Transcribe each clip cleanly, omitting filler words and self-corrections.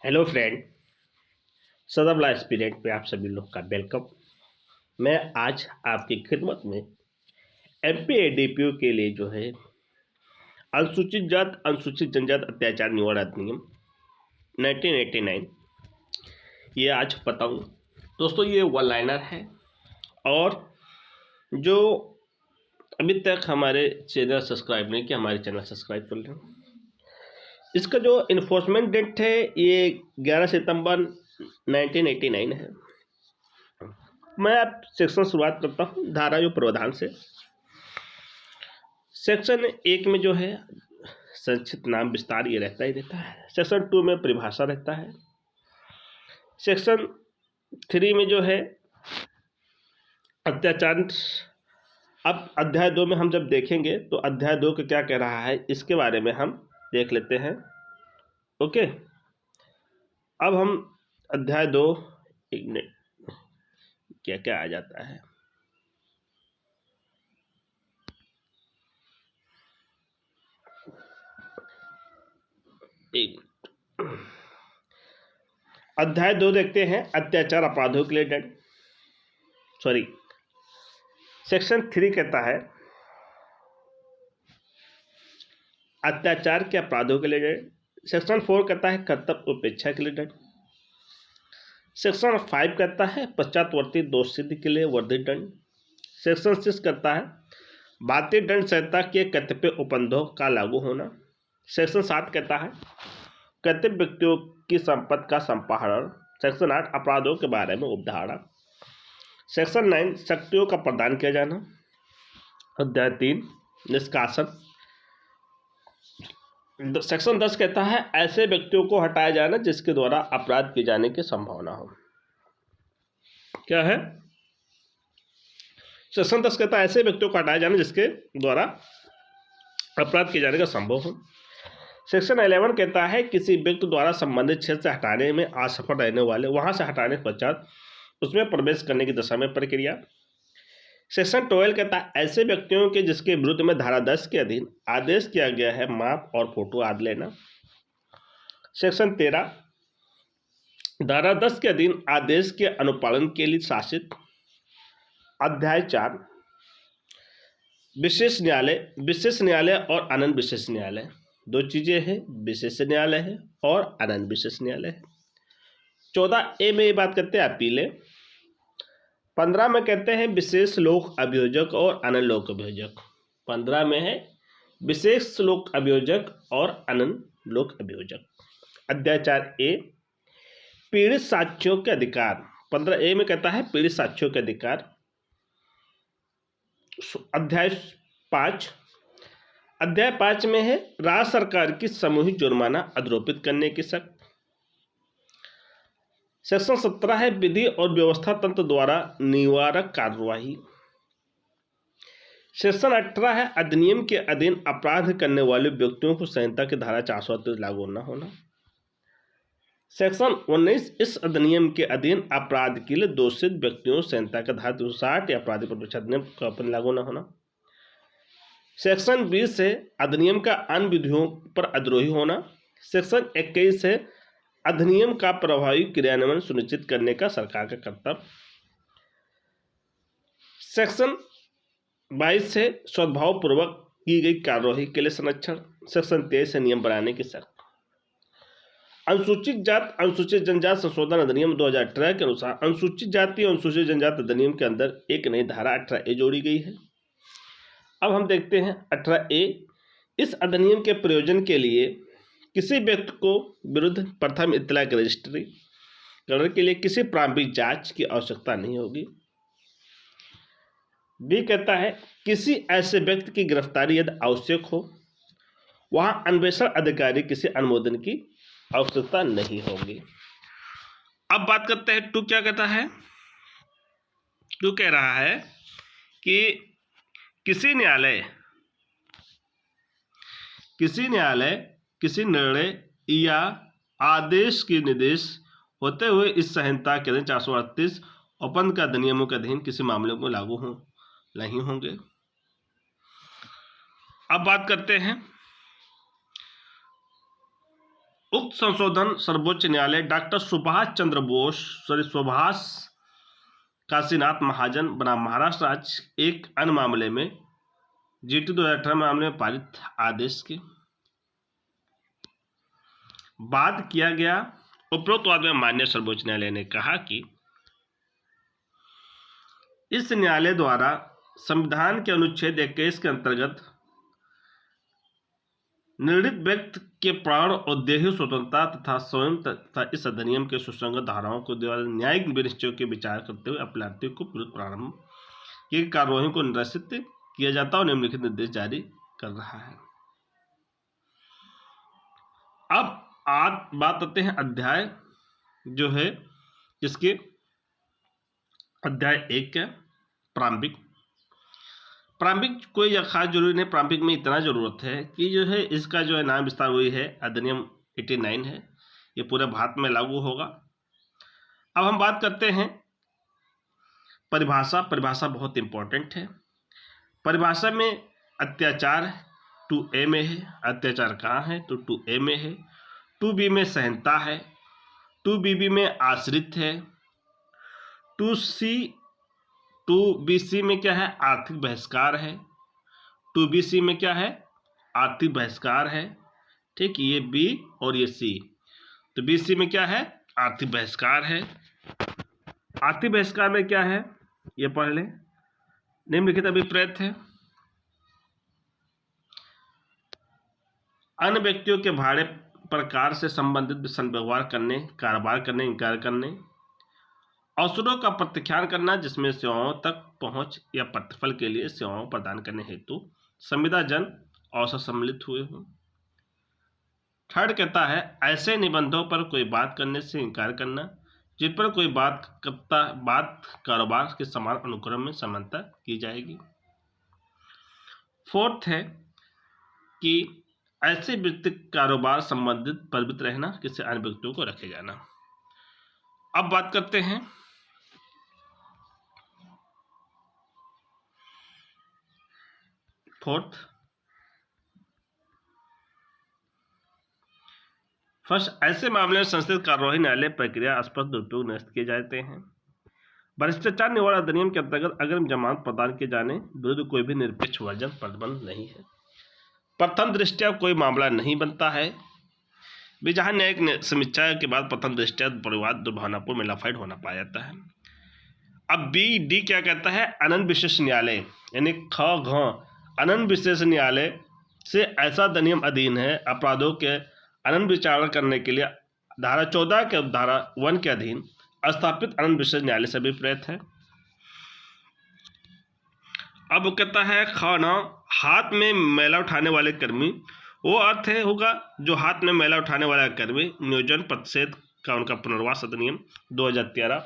Hello friend. सदब law aspirant पे आप सभी लोग का वेलकम। मैं आज आपकी खिदमत में एमपीएडीपीओ के लिए जो है अनुसूचित जात अनुसूचित जनजात अत्याचार निवारण अधिनियम 1989 ये आज बताऊँ। दोस्तों ये वन लाइनर है और जो अभी तक हमारे चैनल सब्सक्राइब नहीं किया हमारे चैनल सब्सक्राइब कर लें। इसका जो इन्फोर्समेंट डेट है ये 11 सितंबर 1989 है। मैं अब सेक्शन शुरुआत करता हूँ धारा जो प्रावधान से। सेक्शन 1 में जो है संक्षिप्त नाम विस्तार ये रहता ही रहता है। सेक्शन 2 में परिभाषा रहता है। सेक्शन 3 में जो है अत्याचार। अब अध्याय 2 में हम जब देखेंगे तो अध्याय 2 का क्या कह रहा है इसके बारे में हम देख लेते हैं। ओके, अब हम अध्याय 2 एक मिनट क्या क्या आ जाता है। एक अध्याय 2 देखते हैं अत्याचार अपराधों के लिए दंड। सेक्शन 3 कहता है अत्याचार के अपराधों के लिए दंड। सेक्शन 4 कहता है कर्तव्य उपेक्षा के लिए दंड। सेक्शन 5 कहता है पश्चातवर्ती दोष सिद्धि के लिए वर्धित दंड। सेक्शन 6 कहता है भारतीय दंड संहिता के कतिपय उपबंधों का लागू होना। सेक्शन 7 कहता है कतिपय व्यक्तियों की संपत्ति का संपाहरण। सेक्शन 8 अपराधों के बारे में उपधारा। सेक्शन 9 शक्तियों का प्रदान किया जाना। अध्याय 3 निष्कासन। सेक्शन 10 कहता है ऐसे व्यक्तियों को हटाया जाना जिसके द्वारा अपराध किए जाने की संभावना हो। क्या है? सेक्शन 10 कहता है ऐसे व्यक्तियों को हटाया जाना जिसके द्वारा अपराध किए जाने का संभव हो। सेक्शन 11 कहता है किसी व्यक्ति द्वारा संबंधित क्षेत्र से हटाने में असफल रहने वाले वहां से हटाने के पश्चात उसमें प्रवेश करने की दशा में प्रक्रिया। सेक्शन 12 कहता है ऐसे व्यक्तियों के जिसके विरुद्ध में धारा 10 के अधीन आदेश किया गया है माप और फोटो आदि लेना। सेक्शन 13 धारा 10 के अधीन आदेश के अनुपालन के लिए शासित। अध्याय 4 विशेष न्यायालय और अनंत विशेष न्यायालय। दो चीजें हैं, विशेष न्यायालय है और अनंत विशेष न्यायालय है। 14A में ये बात करते हैं अपीलें। 15 में कहते हैं विशेष लोक अभियोजक और अनंत लोक अभियोजक। 15 में है विशेष लोक अभियोजक और अनंत लोक अभियोजक। अध्याय 4A पीड़ित साक्ष्यों के अधिकार। 15A में कहता है पीड़ित साक्ष्यों के अधिकार। अध्याय 5 में है राज्य सरकार की सामूहिक जुर्माना आरोपित करने की शर्त। सेक्शन 17 है विधि और व्यवस्था तंत्र द्वारा निवारक कार्यवाही। सेक्शन 18 है अधिनियम के अधीन अपराध करने वाले व्यक्तियों को संहिता की धारा 438 लागू न होना। सेक्शन 19 इस अधिनियम के अधीन अपराध के लिए दोषित व्यक्तियों संहिता का धारा 360 या आपराधिक प्रतिशत अधिनियम का अपन लागू न होना। सेक्शन 20 है अधिनियम का अन्य विधियों पर अद्रोही होना। सेक्शन 21 है अधिनियम का प्रभावी क्रियान्वयन सुनिश्चित करने का सरकार का कर्तव्य। सेक्शन 22 है सद्भावपूर्वक की गई कार्यवाही के लिए संरक्षण। सेक्शन 23 है नियम बनाने की शर्त। अनुसूचित जात अनुसूचित जनजात संशोधन अधिनियम 2018 के अनुसार अनुसूचित जाति और अनुसूचित जनजात अधिनियम के अंदर एक नई धारा 18A जोड़ी गई है। अब हम देखते हैं 18A इस अधिनियम के प्रयोजन के लिए किसी व्यक्ति को विरुद्ध प्रथम इत्तला की रजिस्ट्री करने के लिए किसी प्रारंभिक जांच की आवश्यकता नहीं होगी। बी कहता है किसी ऐसे व्यक्ति की गिरफ्तारी यदि आवश्यक हो वहां अन्वेषण अधिकारी किसी अनुमोदन की आवश्यकता नहीं होगी। अब बात करते हैं 2 क्या कहता है। 2 कह रहा है कि किसी न्यायालय किसी निर्णय या आदेश के निर्देश होते हुए इस संहिता के अधीन 438 उपबंध के अधिनियमों के अधीन किसी मामले को लागू नहीं होंगे। अब बात करते हैं उक्त संशोधन सर्वोच्च न्यायालय डॉक्टर सुभाष काशीनाथ महाजन बनाम महाराष्ट्र राज्य एक अन्य मामले में GT 2018 मामले में पारित आदेश के बाद किया गया। उपरोक्त वाद में माननीय सर्वोच्च न्यायालय ने कहा कि इस न्यायालय द्वारा संविधान के अनुच्छेद 21 के अंतर्गत निर्णीत व्यक्ति के प्राण और देही स्वतंत्रता तथा स्वयं तथा इस अधिनियम के सुसंगत धाराओं को द्वारा न्यायिक विनिश्चय के विचार करते हुए अपराधियों को विरुद्ध प्रारंभ की कार्यवाही को निरसित किया जाता और निम्नलिखित निर्देश जारी कर रहा है। अब बात करते हैं अध्याय जो है जिसके अध्याय 1 का प्रारंभिक कोई खास जरूरी नहीं। प्रारंभिक में इतना जरूरत है कि जो है इसका जो है नाम विस्तार हुई है अधिनियम 89 है, ये पूरे भारत में लागू होगा। अब हम बात करते हैं परिभाषा बहुत इंपॉर्टेंट है। परिभाषा में अत्याचार 2A में है। अत्याचार कहाँ है तो 2A में है। 2B में सहनता है। 2BB में आश्रित है। 2BC में क्या है आर्थिक बहिष्कार है। 2BC में क्या है आर्थिक बहिष्कार है। ठीक, ये B और ये C। तो BC में क्या है आर्थिक बहिष्कार है। आर्थिक बहिष्कार में क्या है ये पढ़ लें। निम्नलिखित अभिप्रेत है अन्य व्यक्तियों के भाड़े प्रकार से संबंधित संव्यवहार करने, कारोबार करने, इनकार करने, अवसरों का प्रत्याख्यान करना जिसमें सेवाओं तक पहुंच या प्रतिफल के लिए सेवाओं प्रदान करने हेतु संविदाजन अवसर सम्मिलित हुए हों। थर्ड कहता है ऐसे निबंधों पर कोई बात करने से इनकार करना जिन पर कोई बात कारोबार के समान अनुक्रम में समानता की जाएगी। फोर्थ है कि ऐसे व्यक्ति कारोबार संबंधित परिमित रहना किसी अन्य व्यक्तियों को रखे जाना। अब बात करते हैं फर्स्ट ऐसे मामले में संसदीय कार्यवाही न्यायालय प्रक्रिया स्पष्ट दुरुपयोग निरस्त किए जाते हैं। भ्रष्टाचार निवारण अधिनियम के अंतर्गत अग्रिम जमानत प्रदान किए जाने विरुद्ध कोई भी निरपेक्ष वर्जन प्रतिबंध नहीं है। प्रथम दृष्टया कोई मामला नहीं बनता है। जहां न्यायिक समीक्षा के बाद प्रथम दृष्टया परिवाद दुर्भावनापूर्ण मेलाफाइड होना पाया जाता है। अब डी क्या कहता है अनंत विशेष न्यायालय यानी अनंत विशेष न्यायालय से ऐसा अधिनियम अधीन है अपराधों के अनंत विचारण करने के लिए धारा 14 के धारा 1 के अधीन स्थापित अनंत विशेष न्यायालय से अभिप्रेत है। अब वो कहता है खाना हाथ में मैला उठाने वाले कर्मी वो अर्थ है होगा जो हाथ में मैला उठाने वाला कर्मी नियोजन प्रतिषेध का उनका पुनर्वास अधिनियम 2013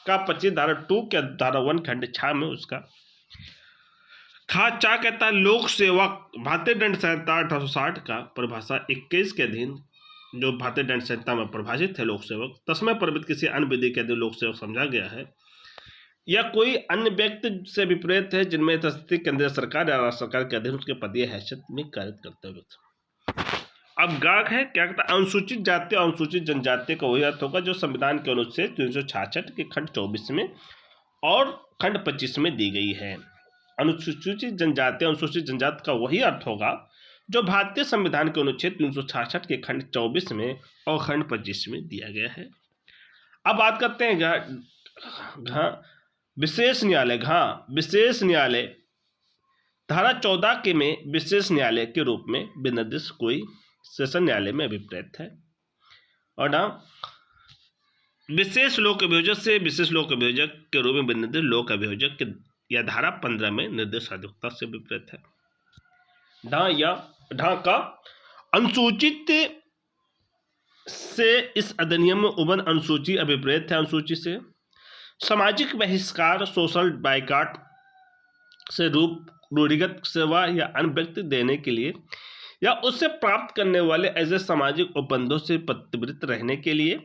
का 25 धारा 2 के धारा 1 खंड 6 में उसका चा कहता है लोक सेवक भारतीय दंड संहिता 1860 का परिभाषा 21 के अधीन जो भारतीय दंड संहिता में परिभाषित है लोक सेवक तस्मै परिमित किसी अन्य विधि के अधीन लोक सेवक समझा गया है या कोई अन्य व्यक्ति से विपरीत है जिनमें स्थिति केंद्रीय सरकार या राज्य सरकार के अधीन उसके पदीय हैसियत में कार्य करते हुए। अब गाग है क्या कहता है अनुसूचित जाति और अनुसूचित जनजाति का वही अर्थ होगा जो संविधान के अनुच्छेद 366 के खंड 24 में और खंड 25 में दी गई है। अनुसूचित जनजाति अनुसूचित जनजाति का वही अर्थ होगा जो भारतीय संविधान के अनुच्छेद 366 के खंड 24 में और खंड 25 में दिया गया है। अब बात करते हैं विशेष न्यायालय धारा 14 के में विशेष न्यायालय के रूप में विनिर्दिष्ट कोई सेशन न्यायालय में अभिप्रेत है और ना विशेष लोक अभियोजक से विशेष लोक अभियोजक के रूप में विनिर्दिष्ट लोक अभियोजक के या धारा 15 में निर्देश अधिवक्ता से विपरीत है। ढा का अनुसूचित से इस अधिनियम में उबन अनुसूची अभिप्रेत है। अनुसूची से सामाजिक बहिष्कार सोशल बाइकाट से रूढ़िगत सेवा या अन्य व्यक्ति देने के लिए या उससे प्राप्त करने वाले ऐसे सामाजिक उपबंधों से प्रतिवृत्त रहने के लिए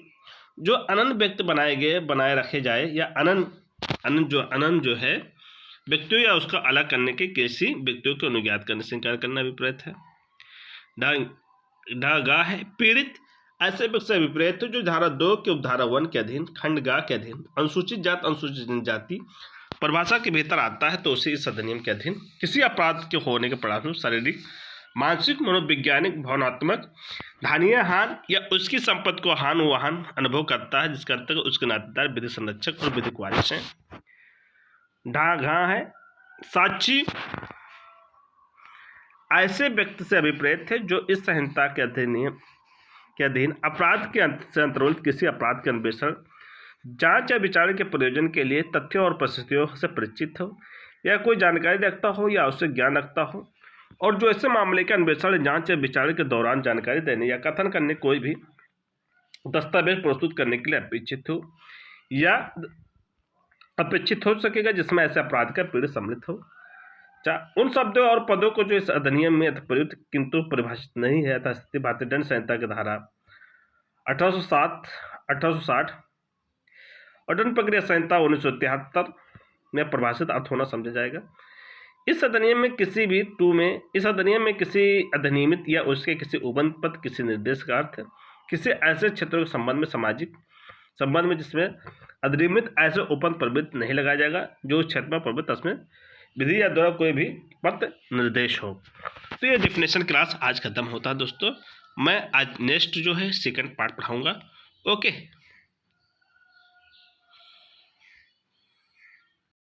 जो अनन्य व्यक्ति बनाए रखे जाए या अनंत जो है व्यक्तियों या उसका अलग करने के किसी व्यक्तियों को अनुज्ञात करने से इनकार करना अभिप्रेत है। गा है पीड़ित ऐसे व्यक्ति से विपरीत जो धारा 2 के उपधारा 1 के अधीन खंड ग के अधीन अनुसूचित जात अनुसूचित जनजाति परिभाषा के भीतर आता है तो उसे इस अधिनियम के अधीन किसी अपराध के होने के परिणामस्वरूप शारीरिक, मानसिक, मनोवैज्ञानिक, भावनात्मक, धानीय हानि या उसकी संपत्ति को हानि वाहन अनुभव करता है, जिसके अंतर्गत उसके नातेदार, विधि संरक्षक और विधिक वारिस हैं। घा है साक्षी ऐसे व्यक्ति से अभिप्रेत है जो इस संहिता के अधिनियम के अधीन अपराध के से अंतर्गत किसी अपराध के अन्वेषण, जांच या विचार के प्रयोजन के लिए तथ्यों और परिस्थितियों से परिचित हो या कोई जानकारी रखता हो या उससे ज्ञान रखता हो, और जो ऐसे मामले के अन्वेषण, जांच या विचार के दौरान जानकारी देने या कथन करने कोई भी दस्तावेज प्रस्तुत करने के लिए अपेक्षित हो या अपेक्षित हो सकेगा जिसमें ऐसे अपराध का पीड़ित सम्मिलित हो। उन शब्दों और पदों को जो इस अधिनियम में प्रयुक्त किंतु परिभाषित नहीं है यथास्थिति भारतीय दंड संहिता की धारा 1807, 1860 और दंड प्रक्रिया संहिता 1973 में परिभाषित अर्थ होना समझा जाएगा। इस अधिनियम में किसी भी इस अधिनियम में किसी अधिनियमित या उसके किसी उपबंध पद, किसी निर्देश का अर्थ किसी ऐसे क्षेत्रों के संबंध में, सामाजिक संबंध में जिसमें अधिनियमित ऐसे उपबंध प्रवृत्त नहीं लगाया जाएगा जो उस क्षेत्र में प्रवृत्त उसमें विधि या द्वारा कोई भी पत्र निर्देश हो। तो ये डेफिनेशन क्लास आज खत्म होता है दोस्तों। मैं आज नेक्स्ट जो है सेकंड पार्ट पढ़ाऊंगा। ओके।